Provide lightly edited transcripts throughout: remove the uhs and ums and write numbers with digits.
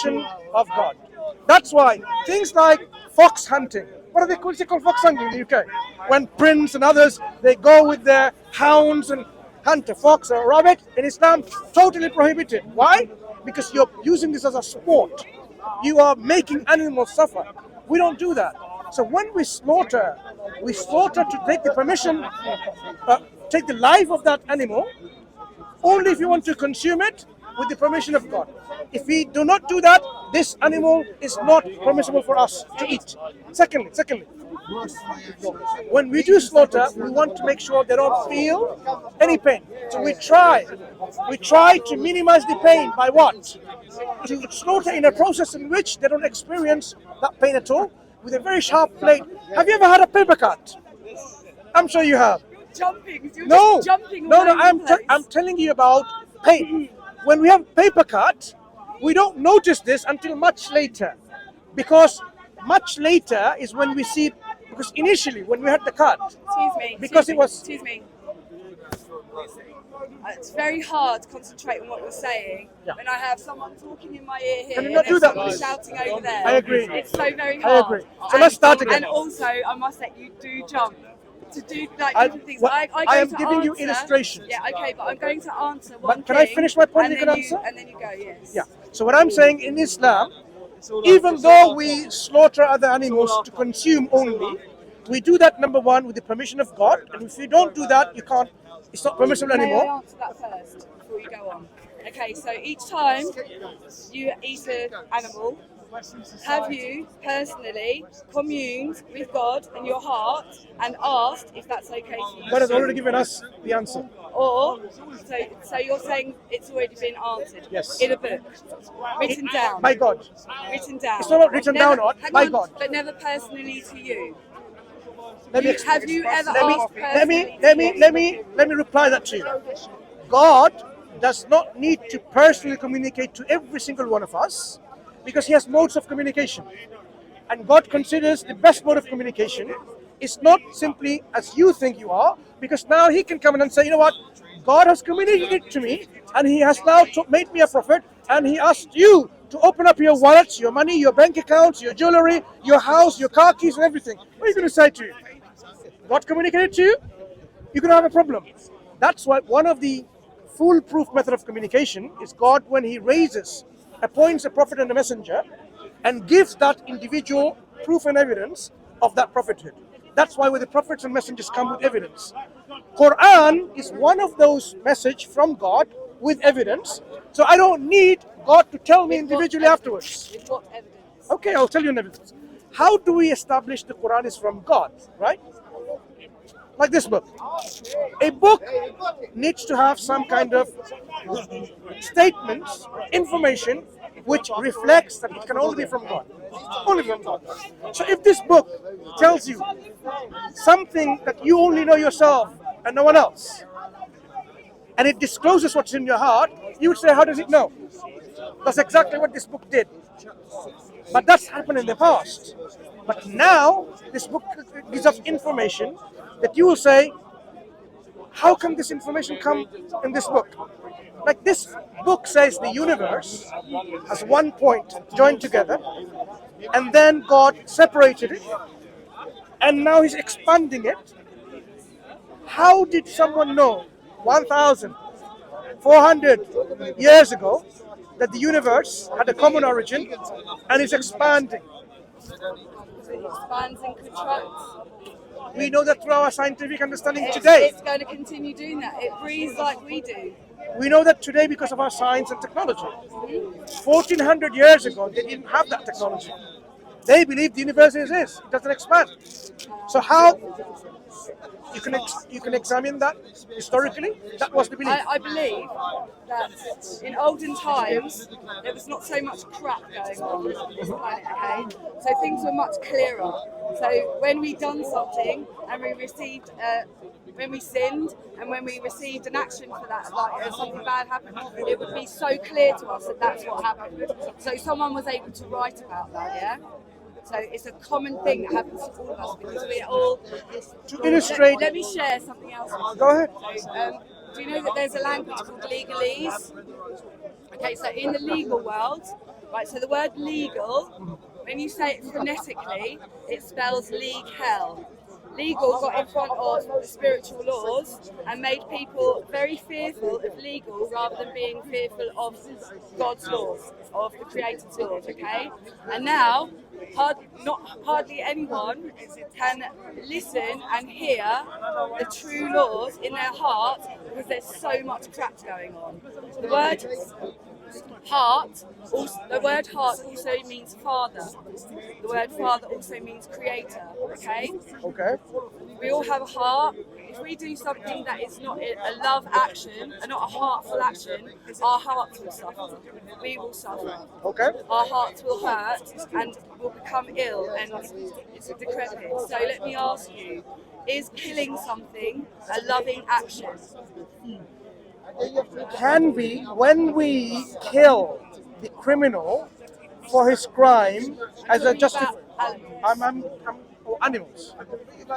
permission of God. That's why things like fox hunting, what are they called? Is it called fox hunting in the UK? When Prince and others, they go with their hounds and hunt a fox or a rabbit, in Islam, totally prohibited. Why? Because you're using this as a sport. You are making animals suffer. We don't do that. So when we slaughter to take the permission, take the life of that animal, only if you want to consume it with the permission of God. If we do not do that, this animal is not permissible for us to eat. Secondly, when we do slaughter, we want to make sure they don't feel any pain. So we try to minimize the pain by what? To slaughter in a process in which they don't experience that pain at all, with a very sharp blade. Have you ever had a paper cut? I'm sure you have. Jumping. No, Jumping no. I'm telling you about pain. When we have paper cut, we don't notice this until much later, because much later is when we see. Because initially, when we had the cut, Excuse me. It's very hard to concentrate on what you're saying when I have someone talking in my ear here. Can you not do that, please? Shouting over there. I agree. It's so very hard. I agree. So let's start again. And also, I must say, you do jump. To do like different things. I am giving you illustrations. Yeah, okay, but I'm going to answer one But can I finish my point? And you can answer. And then you go, yes. Yeah. So what I'm saying, in Islam, even though we slaughter other animals to consume only, we do that, number one, with the permission of God. And if you don't do that, you can't. It's not permissible anymore. May I answer that first before you go on? Okay, so each time you eat an animal, have you personally communed with God in your heart and asked if that's okay for you? God has already given us the answer. Or, so you're saying it's already been answered? Yes. In a book? Written down? By God. Written down? It's not written down, by God. But never personally to you? Have you ever asked personally? Let me reply that to you. God does not need to personally communicate to every single one of us, because he has modes of communication. And God considers the best mode of communication is not simply as you think you are, because now he can come in and say, you know what, God has communicated to me, and he has now made me a prophet, and he asked you to open up your wallets, your money, your bank accounts, your jewelry, your house, your car keys and everything. What are you going to say to you? God communicated to you? You're going to have a problem. That's why one of the foolproof method of communication is God, when he appoints a prophet and a messenger, and gives that individual proof and evidence of that prophethood. That's why when the prophets and messengers come with evidence. Quran is one of those messages from God with evidence. So I don't need God to tell me individually afterwards. With what evidence? Okay, I'll tell you an evidence. How do we establish the Quran is from God, right? Like this book. A book needs to have some kind of statements, information, which reflects that it can only be from God. Only from God. So if this book tells you something that you only know yourself and no one else, and it discloses what's in your heart, you would say, how does it know? That's exactly what this book did. But that's happened in the past. But now, this book gives us information that you will say, how can this information come in this book? Like this book says the universe has one point joined together, and then God separated it, and now he's expanding it. How did someone know 1,400 years ago that the universe had a common origin and is expanding? It expands and contracts. We know that through our scientific understanding today. It's going to continue doing that. It breathes like we do. We know that today because of our science and technology. 1,400 years ago, they didn't have that technology. They believed the universe is this. It doesn't expand. So how you can examine that historically? That was the belief. I believe that in olden times there was not so much crap going on this planet, okay? So things were much clearer. So when we done something and we received, when we sinned and when we received an action for that, like something bad happened, it would be so clear to us that that's what happened. So someone was able to write about that, yeah? So it's a common thing that happens to all of us because we're all... To illustrate... Let me share something else. Go ahead. So, do you know that there's a language called legalese? Okay, so in the legal world, Right, so the word legal, when you say it phonetically, it spells league hell. Legal got in front of the spiritual laws and made people very fearful of legal rather than being fearful of God's laws, of the Creator's laws, okay? And now, hardly anyone can listen and hear the true laws in their heart because there's so much crap going on. The word heart also means father. The word father also means creator, okay? Okay. We all have a heart. If we do something that is not a love action and not a heartful action, our hearts will suffer. We will suffer. Okay. Our hearts will hurt and will become ill and it's decrepit. So let me ask you, is killing something a loving action? Can we, when we kill the criminal for his crime as a animals.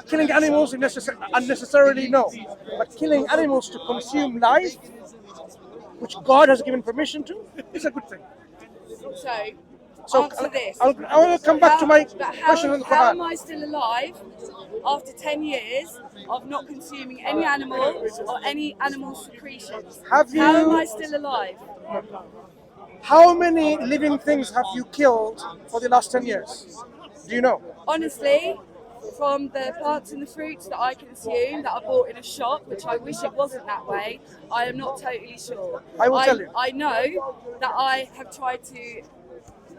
Killing animals unnecessarily, no. But killing animals to consume life, which God has given permission to, is a good thing. So answer this. I will come back to my question on the Quran. How am I still alive after 10 years of not consuming any animals or any animal secretions? How am I still alive? How many living things have you killed for the last 10 years? Do you know? Honestly, from the plants and the fruits that I consume that are bought in a shop, which I wish it wasn't that way, I am not totally sure. I will tell you. I know that I have tried to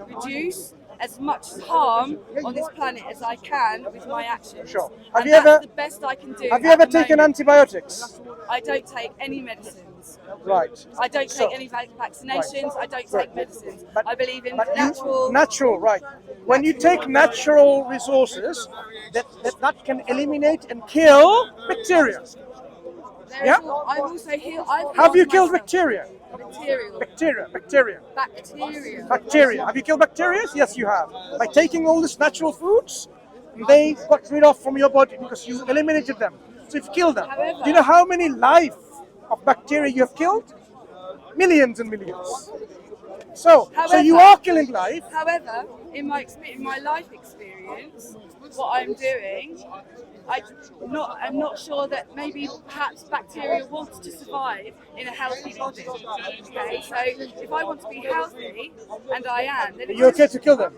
reduce as much harm on this planet as I can with my actions. Sure. That's the best I can do. Have you ever taken antibiotics? I don't take any medicines. Right. I don't take any vaccinations. Right. I don't take medicines. I believe in natural. Natural, right. When you take natural resources, that can eliminate and kill bacteria. Yeah. I've also healed. Have you killed bacteria? Bacteria. Have you killed bacteria? Yes, you have. By taking all these natural foods, they got rid of from your body because you eliminated them. So you've killed them. However, do you know how many life of bacteria you have killed? Millions and millions. So you are killing life. However, in my life experience, what I'm doing, I'm not sure that maybe perhaps bacteria wants to survive in a healthy body. Okay, so if I want to be healthy, and I am, then you're okay to kill them.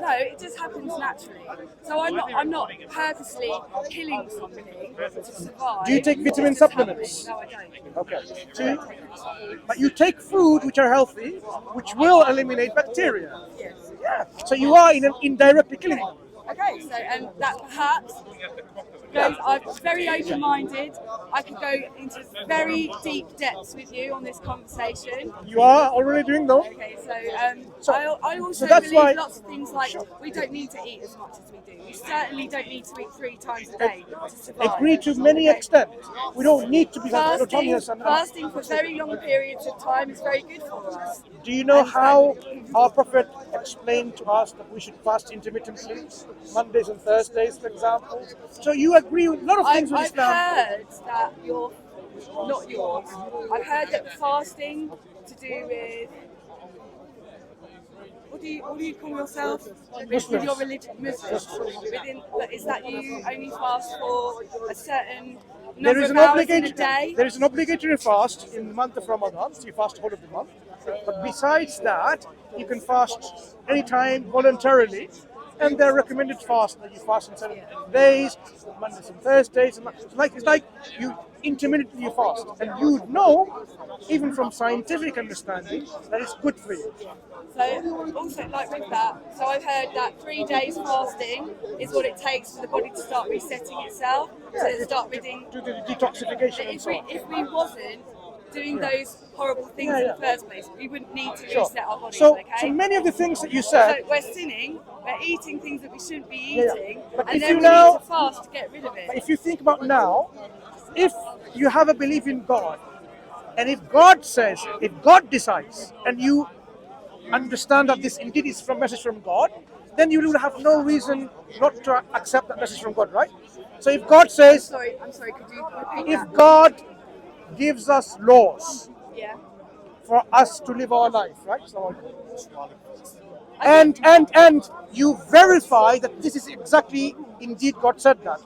No, it just happens naturally. So I'm not purposely killing somebody to survive. Do you take vitamin supplements? No, I don't. Okay. But you take food which are healthy, which will eliminate bacteria. Yes. Yeah. So you are indirectly killing them. Okay, so and that perhaps goes. I'm very open-minded. I could go into very deep depths with you on this conversation. You are already doing though. Okay, so I also believe lots of things like we don't need to eat as much as we do. We certainly don't need to eat 3 times a day to survive. Agree to many extent. We don't need to be fasting for very long periods of time is very good for us. Do you know how our Prophet explained to us that we should fast intermittently, Mondays and Thursdays, for example? So you agree with a lot of things with Islam. I've heard that not yours. I've heard that fasting to do with what do you call yourself? With your religion, Muslims. Is that you only fast for a certain number of hours in a day? There is an obligatory fast in the month of Ramadan, so you fast the whole of the month. But besides that, you can fast anytime voluntarily, and there are recommended fasts that you fast in 7 days, Mondays and Thursdays. It's like you intermittently fast, and you know, even from scientific understanding, that it's good for you. So also like with that, so I've heard that 3 days fasting is what it takes for the body to start resetting itself, to start reading. Do the detoxification. If we wasn't doing those horrible things in the first place, we wouldn't need to reset our bodies. So many of the things that you said, so we're sinning, we're eating things that we shouldn't be eating, But and if then you we now, need to fast to get rid of it. But if you think about now, if you have a belief in God, and if God decides, and you understand that this indeed is a message from God, then you will have no reason not to accept that message from God, right? So if God says, I'm sorry, could you repeat if that? God gives us laws, Yeah. for us to live our life, right? So, and you verify that this is exactly indeed God said that,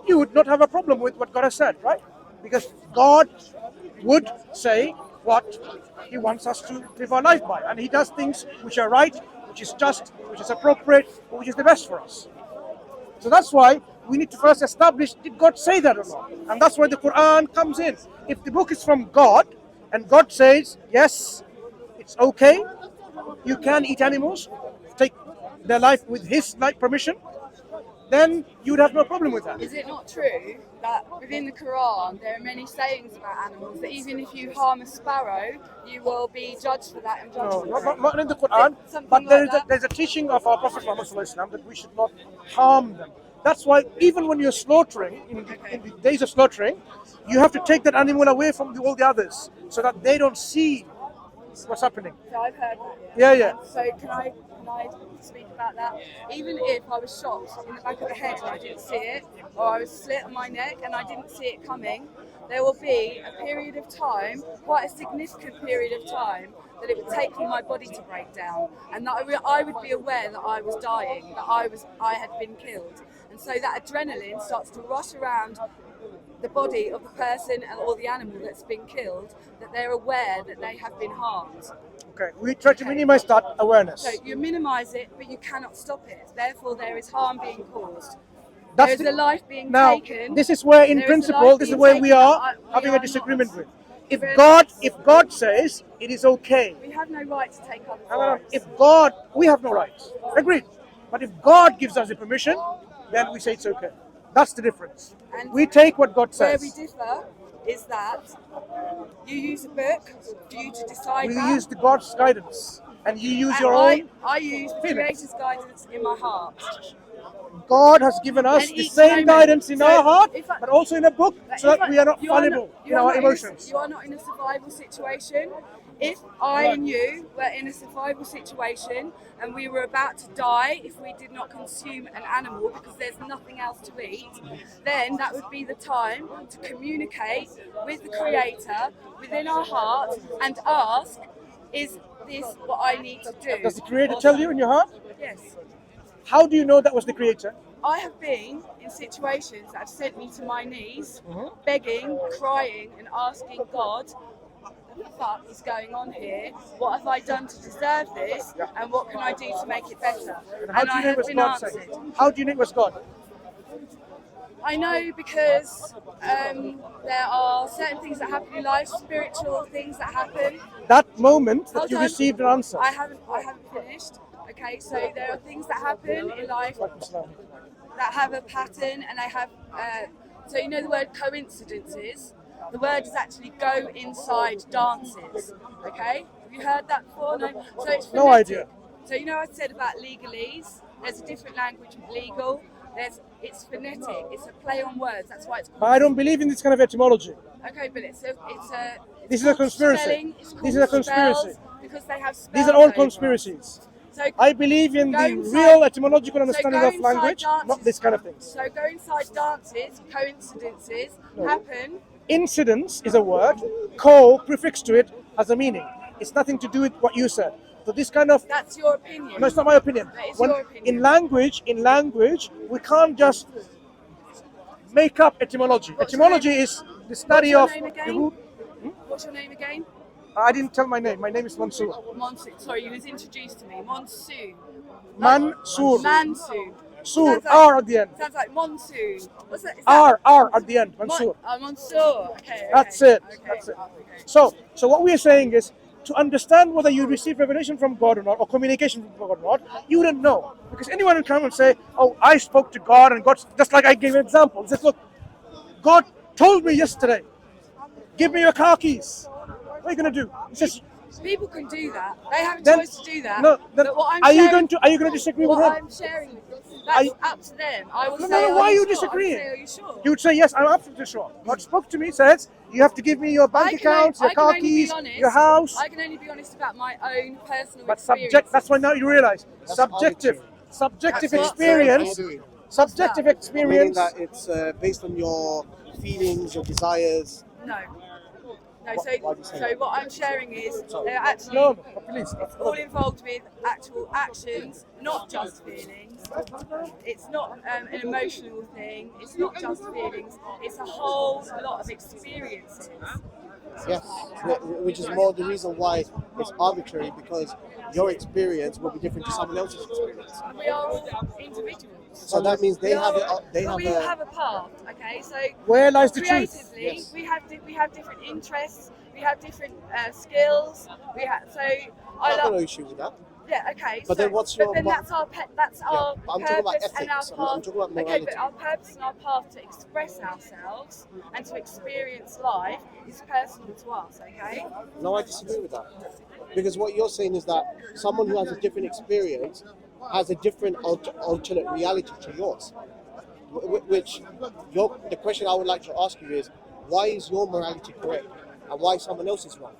you would not have a problem with what God has said, right? Because God would say what He wants us to live our life by, and He does things which are right, which is just, which is appropriate, which is the best for us. So that's why we need to first establish, did God say that or not? And that's where the Quran comes in. If the book is from God and God says, yes, it's okay, you can eat animals, take their life with His permission, then you would have no problem with that. Is it not true that within the Quran there are many sayings about animals that even if you harm a sparrow, you will be judged for that and judged No, for it? not in the Quran, Something but like that? there's a teaching of our Prophet Muhammad ﷺ that we should not harm them. That's why even when you're slaughtering, in the days of slaughtering, you have to take that animal away from all the others so that they don't see what's happening. So I've heard that. Yeah. So can I speak about that? Even if I was shot in the back of the head and I didn't see it, or I was slit on my neck and I didn't see it coming, there will be a period of time, quite a significant period of time, that it would take for my body to break down, and that I would be aware that I was dying, that I had been killed, and so that adrenaline starts to rush around the body of the person or the animal that's been killed, that they're aware that they have been harmed. Okay, we try to minimize that awareness. So you minimize it, but you cannot stop it. Therefore, there is harm being caused. That's There's a life being now, taken. this is where, in There is a principle, life this is being where we taken are that we having are a disagreement not. with. If God says it is okay, We have no right to take others' hang on, lives. if God, we have no rights. Agreed. But if God gives us the permission, then we say it's okay. That's the difference. And we take what God where says. we differ is that you use a book for you to decide We that. use the God's guidance, and you use And your own. I use the feelings. Creator's guidance in my heart. God has given us And the each same moment. guidance in So our heart, if I- but also in a book, so that we are not fallible in our emotions. You are not in a survival situation. If I and you were in a survival situation and we were about to die if we did not consume an animal because there's nothing else to eat, then that would be the time to communicate with the Creator within our heart and ask, is this what I need to do? Does the Creator tell you in your heart? Yes. How do you know that was the Creator? I have been in situations that have sent me to my knees, begging, crying, and asking God, what the fuck is going on here? What have I done to deserve this? And what can I do to make it better? And how do I you know it have was been God answered. saying? How do you know it was God? I know because there are certain things that happen in life, spiritual things that happen. That moment that Hold you on. received an answer. I haven't finished. Okay, so there are things that happen in life that have a pattern and they have, so you know the word coincidences? The word is actually go inside dances, okay? Have you heard that before? No? So it's phonetic. No idea. So you know I said about legalese? There's a different language with legal. It's phonetic, it's a play on words, that's why it's called. I don't believe in this kind of etymology. Okay, but it's This is a conspiracy. spelling, it's This is a called conspiracy. spells because they have spells. These are all over. conspiracies. So I believe in go the inside- real etymological understanding go of inside language, dances. not this kind of things. So go inside dances, coincidences happen. Incidence is a word, co prefix to it has a meaning. It's nothing to do with what you said. So this kind of That's your opinion. no, it's not my opinion. That is your opinion. In language, we can't just make up etymology. What's your Etymology name? is the study your of name the again? root. What's your name again? I didn't tell my name. My name is Mansur. Mansur. Sorry, you was introduced to me. Mansur. Mansur. Mansur. Sur, Sounds like- R at the end. Sounds like Monsoon. What's that? Is that R at the end. Mansur. Mansur. Okay. That's it. Okay. That's it. Okay. So what we are saying is, to understand whether you receive revelation from God or not, or communication from God or not, you don't know. Because anyone can come and say, oh, I spoke to God and God, just like I gave an example. He says, look, God told me yesterday, give me your car keys. What are you going to do? He says, People can do that. They have a Then- choice to do that. no, then But what I'm are you sharing- going to disagree with What him? I'm sharing with you, that's up to them. I will No, say, why are you sure? disagreeing? I would say, are you sure? You would say, yes, I'm absolutely sure. God spoke to me, says, you have to give me your bank accounts, your car keys, your house. I can only be honest about my own personal But experience. that's why now you realize, That's subjective That's what- experience, subjective Meaning experience. that it's based on your feelings, your desires. No. No, Why do you say so that? what I'm sharing is Sorry. they're actually No, please. all involved with actual actions, not just feelings. It's not an emotional thing. It's not just feelings. It's a whole lot of experiences. Yes, which is more the reason why it's arbitrary, because your experience will be different to someone else's experience. And we are all individuals. So that means they have it. They But have we a. have a path, okay? So Where lies the truth? creatively, Yes. we have different interests. We have different skills. We have so I've got no love. issue with that. Yeah, okay. But so, then what's your But then mo- that's our that's our but I'm talking about purpose and our ethics. path. I'm talking about Okay, morality. but our purpose and our path to express ourselves and to experience life is personal to us. Okay. No, I disagree with that. Because what you're saying is that someone who has a different experience has a different alternate reality to yours. Which, the question I would like to ask you is, why is your morality correct and why someone else is wrong?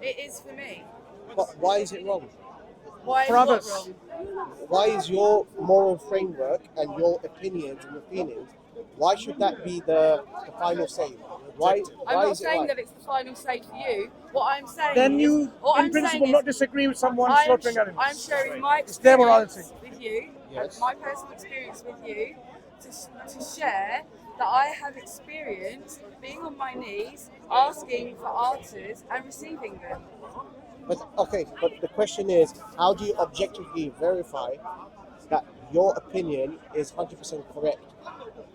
It is for me. But why is it wrong? Why is For what others. wrong? Why is your moral framework and your opinions and your feelings, why should that be the final say? Why I'm not is it saying right? that it's the final say for you. What I'm saying Then is, you, what in I'm principle, saying not is, disagree with someone I'm, slaughtering animals. I'm sharing my It's their morality. experience with you, Yes. my personal experience with you, to share that I have experienced being on my knees, asking for answers and receiving them. But the question is, how do you objectively verify that your opinion is 100% correct?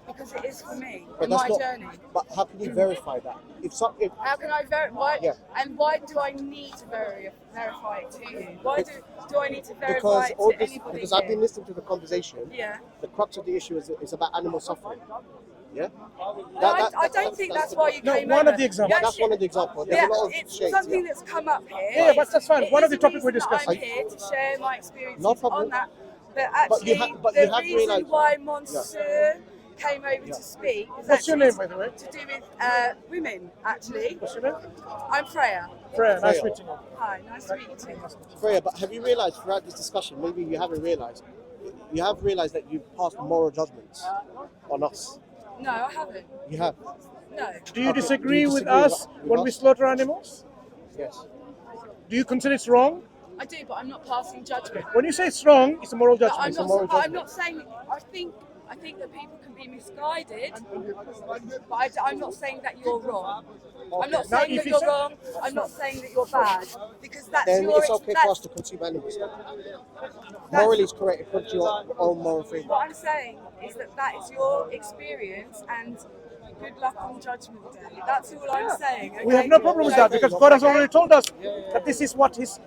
Because it is for me, But in that's my not. journey. But how can you verify that? If How can I verify? Yeah. And why do I need to verify it to you? Why do I need to verify because it all to this, anybody because here? I've been listening to the conversation. Yeah. The crux of the issue is about animal suffering. Yeah. No, I don't think that's why you No, came one over. of the examples. That's one of the examples. There's Yeah, a lot of it's shades. something Yeah. that's come up here. Yeah, but that's fine. It One is of the a topics we're reason that discussing. I'm here to share my experiences No problem. on that. But actually, but you the have reason realised- why Mansur came over Yeah. to speak is What's your actually name, by the way? to do with women, actually. What's your name? I'm Freya. Freya, nice Freya. meeting you. Hi, nice to meet you too. Freya, but have you realised throughout this discussion, maybe you haven't realised, you have realised that you've passed moral judgments on us. No, I haven't. You have. No. Do you Okay, disagree, do you with disagree us with when we us? slaughter animals? Yes. Do you consider it's wrong? I do, but I'm not passing judgment. When you say it's wrong, it's a moral But judgment. I'm not saying. I think that people can be misguided, but I'm not saying that you're wrong. I'm not Now, saying if that you you're say- wrong. I'm not saying that you're bad, because that's Then your. it's okay for us to consume animals. Morally is correct according to your own moral framework. What I'm saying is that is your experience, and good luck on Judgment Day. That's all I'm saying. Okay? We have no problem with that because God has already told us that this is what His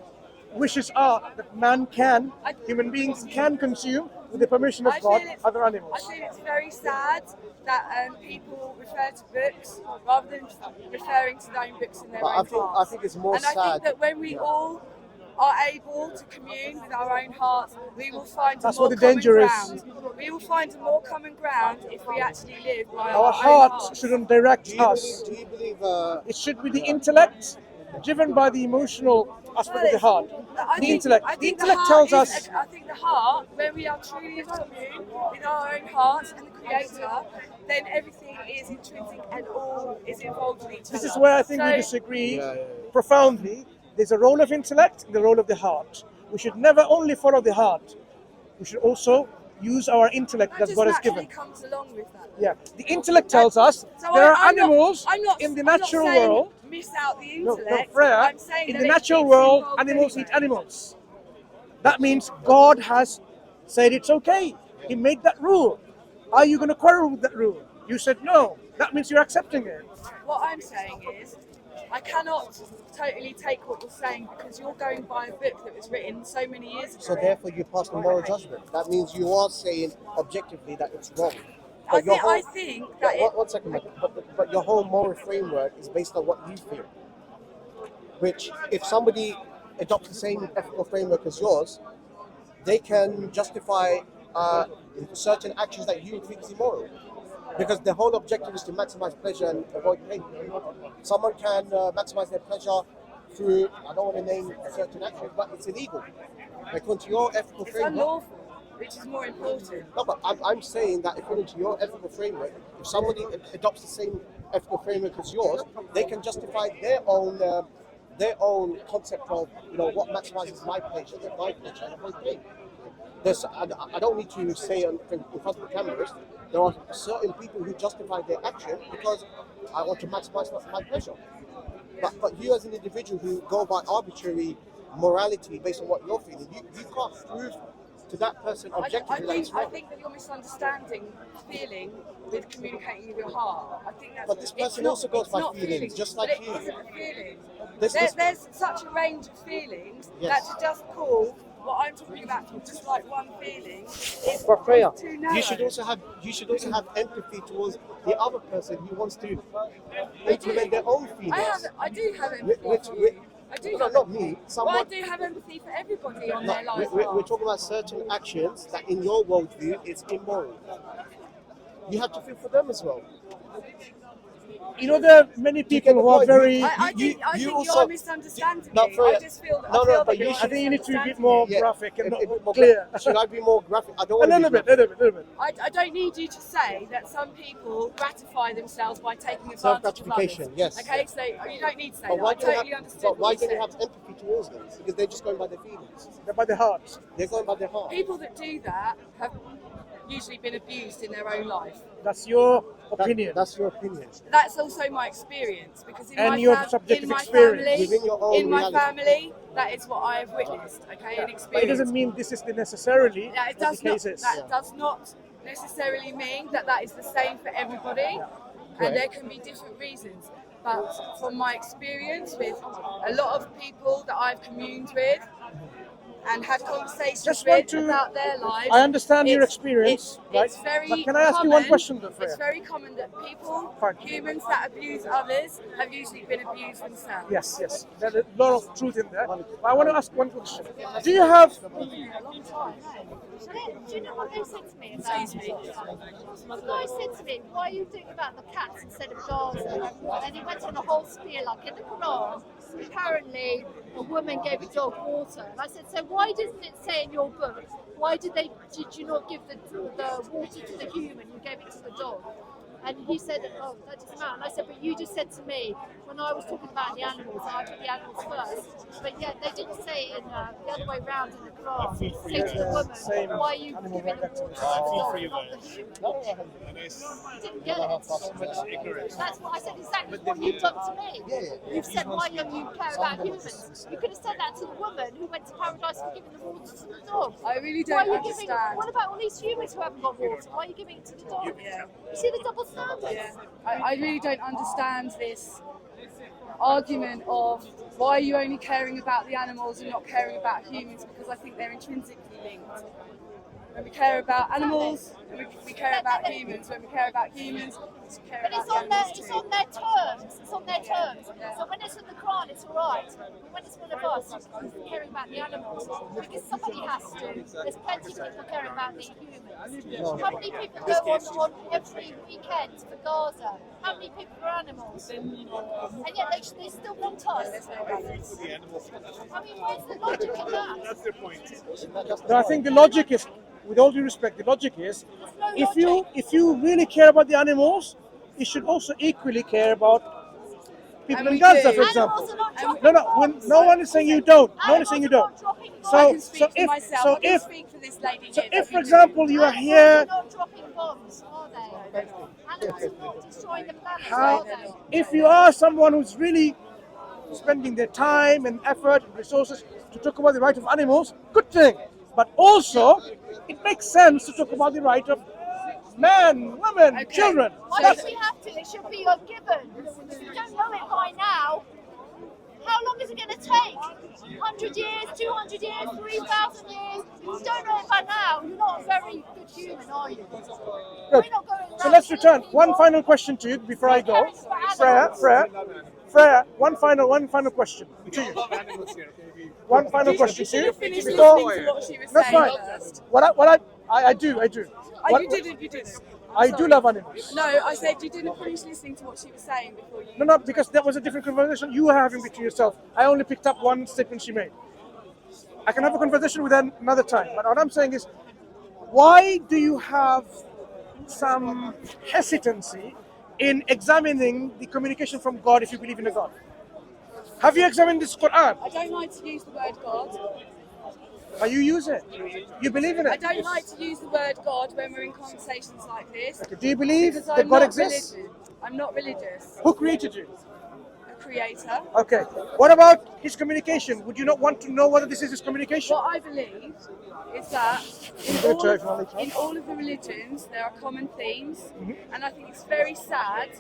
wishes are, that human beings can consume with the permission of God, other animals. I feel it's very sad that people refer to books rather than referring to their own books in their But own I hearts. think it's more and I sad. think that when we all are able to commune with our own hearts, we will find That's a more what the common danger is. ground. We will find a more common ground if we actually live by Our own heart hearts. shouldn't direct Do you us. believe It should be the intellect driven by the emotional aspect of the heart. The intellect. The intellect tells us. I think the heart, when we are truly in commune with our own hearts and the Creator, then everything is intrinsic and all is involved in each other. This is where I think we So- disagree Yeah. profoundly. There's a role of intellect and the role of the heart. We should never only follow the heart. We should also use our intellect that just God has naturally given. comes along with that. Yeah, the intellect tells us So there are I'm not- animals I'm not- in the I'm not natural saying world. miss out the No, intellect. Freya, I'm saying in that the natural it's world, involved animals anyway. eat animals. That means God has said it's okay. He made that rule. Are you going to quarrel with that rule? You said no. That means you're accepting it. What I'm saying is, I cannot totally take what you're saying because you're going by a book that was written so many years ago. so? Therefore, you pass the moral judgment. That means you are saying objectively that it's wrong. I your think that one second, mate. But your whole moral framework is based on what you feel. Which, if somebody adopts the same ethical framework as yours, they can justify certain actions that you think is immoral. Because the whole objective is to maximize pleasure and avoid pain. Someone can maximize their pleasure through, I don't want to name a certain action, but it's illegal. According to your ethical it's framework. unlawful, which is more important. No, but I'm saying that according to your ethical framework, if somebody adopts the same ethical framework as yours, they can justify their own concept of what maximizes my pleasure and my pleasure and my pain. I don't need to say in front of the cameras. There are certain people who justify their action because I want to maximize my pleasure. But you as an individual who go by arbitrary morality based on what you're feeling, you can't prove to that person objectively that it's I wrong. think that you're misunderstanding feeling with communicating with your heart. I think that's. But this it's person not- also goes it's by not feelings, just but like it you. isn't a feeling. This- There's such a range of feelings Yes. that to just call what I'm talking about just like one feeling is But Freya, too narrow. you should also have empathy towards the other person who wants to I implement do. their own feelings. I do have empathy. I do No, have not empathy. me. Well, I Someone. do have empathy for everybody on No, their life we're path. talking about certain actions that, in your worldview, is immoral. You have to feel for them as well. There are many Do you people get the who are point? very. I you think also- you're misunderstanding No, me. Freya, I just feel that no, I feel but that you're you should- I think you need to be misunderstanding more me. graphic and a bit more clear. Should I be more graphic? I don't A want to little be bit, graphic. little bit. I don't need you to say that some people gratify themselves by taking advantage of Self-gratification, others. yes. Okay, so you don't need to say But that. why I do you totally have? understood But why what you don't you said. have empathy towards them? Because they're just going by their feelings. They're by the heart. They're going by their heart. People that do that have usually been abused in their own life. That's your opinion. That's your opinion. That's also my experience because in And my your fam- subjective in my experience. family, Within your own in my reality. family, that is what I have witnessed. Okay, and But it experienced. doesn't mean this is necessarily That it what does the case not. is. That does not necessarily mean that that is the same for everybody, and there can be different reasons. But from my experience with a lot of people that I've communed with and had conversations Just want with to- about their lives, I understand your it's- experience, it's, right? It's very But can I ask you common, one question, though, Freya? It's very common that people, Fine. humans that abuse others, have usually been abused themselves. Yes. There's a lot of truth in there. But I want to ask one question. Do you have A long time, Do you know what they said to me about Excuse me. One guy said to me, why are you doing about the cats instead of dogs? And he went on a whole spiel, like in the Quran, apparently a woman gave a dog water. And I said, so why doesn't it say in your book, did you not give the water to the human, you gave it to the dog? And he said, oh, that doesn't matter. And I said, but you just said to me, when I was talking about the animals, I put the animals first. But yet they didn't say in the other way round in the Quran, say to the woman, why are you giving the water to the dog, not the human? I didn't get it. That's what I said, exactly what you've done to me. You've said, why don't you care about humans? You could have said that to the woman who went to paradise for giving the water to the dog. I really Why don't are you giving? understand. What about all these humans who haven't got water? Why are you giving it to the dog? Yeah. You see the double standards? Yeah. I really don't understand this argument of why are you only caring about the animals and not caring about humans, because I think they're intrinsically linked. When we care about animals, we care about humans. When we care about humans, we care But about it's on the their animals it's too. on their terms. It's on their terms. So when it's in the Quran, it's alright. But when it's one of us, who's caring about the animals, because somebody has to. There's plenty of people caring about the humans. How many people go on every weekend for Gaza? How many people are animals? And yet they still want us. I mean, where's the logic in that? No, I think the logic is, with all due respect, the logic is, There's no logic. if you really care about the animals, you should also equally care about people And in we Gaza, do. for example. Animals are not And we- dropping No one is saying you don't. No one is Animals saying you are don't. not dropping bombs. I So- can speak for myself. I can speak for this lady So here. if, that for we example, you are Animals here, are not dropping bombs, are they? Animals are not destroying the planet, how, are they? if you are someone who's really spending their time and effort and resources to talk about the right of animals, good thing. But also, it makes sense to talk about the right of men, women, Okay. children. Why That's- should we have to? It should be a given. If you don't know it by now, how long is it going to take? 100 years, 200 years, 3,000 years? If you don't know it by now, you're not a very good human, are you? Good. We're not going So around let's killing return. people. One final question to you before I go. Freya, one final question to you. One final question to you. finish Before, listening to what she was that's saying fine. first. I do. Oh, What- you didn't. You didn't. I'm I do sorry. love animals. No, I said you didn't finish listening to what she was saying before you. No, because that was a different conversation you were having between yourself. I only picked up one statement she made. I can have a conversation with her another time. But what I'm saying is, why do you have some hesitancy in examining the communication from God if you believe in a God? Have you examined this Quran? I don't like to use the word God. You use it. You believe in I it. don't like to use the word God when we're in conversations like this. Okay. Do you believe Because that I'm God not exists? I'm not religious. Who created you? A creator. Okay. What about his communication? Would you not want to know whether this is his communication? What I believe is that in all of the religions there are common themes, and I think it's very sad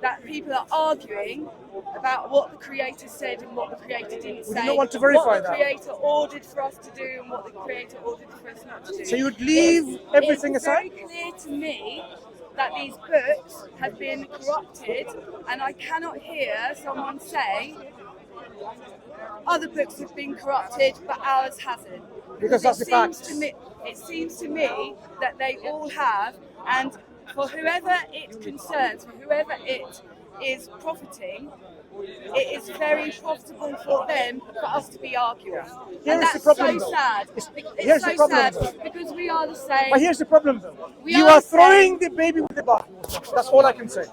that people are arguing about what the Creator said and what the Creator didn't say. you not want to verify what the that? Creator ordered for us to do and what the Creator ordered for us not to do. So you would leave everything It's aside? very clear to me that these books have been corrupted, and I cannot hear someone say other books have been corrupted, but ours hasn't. Because that's the fact. It seems to me that they all have, and for whoever it concerns, for whoever it is profiting, it is very profitable for them for us to be arguing. Here And is that's the problem, so though. sad. Here's It's the so problem, sad though. because we are the same. But here's the problem, though. We You are are throwing saying- the baby with the bathwater. That's all I can say.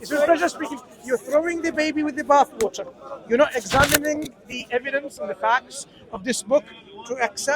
It's with pleasure speaking. You're throwing the baby with the bathwater. You're not examining the evidence and the facts of this book to accept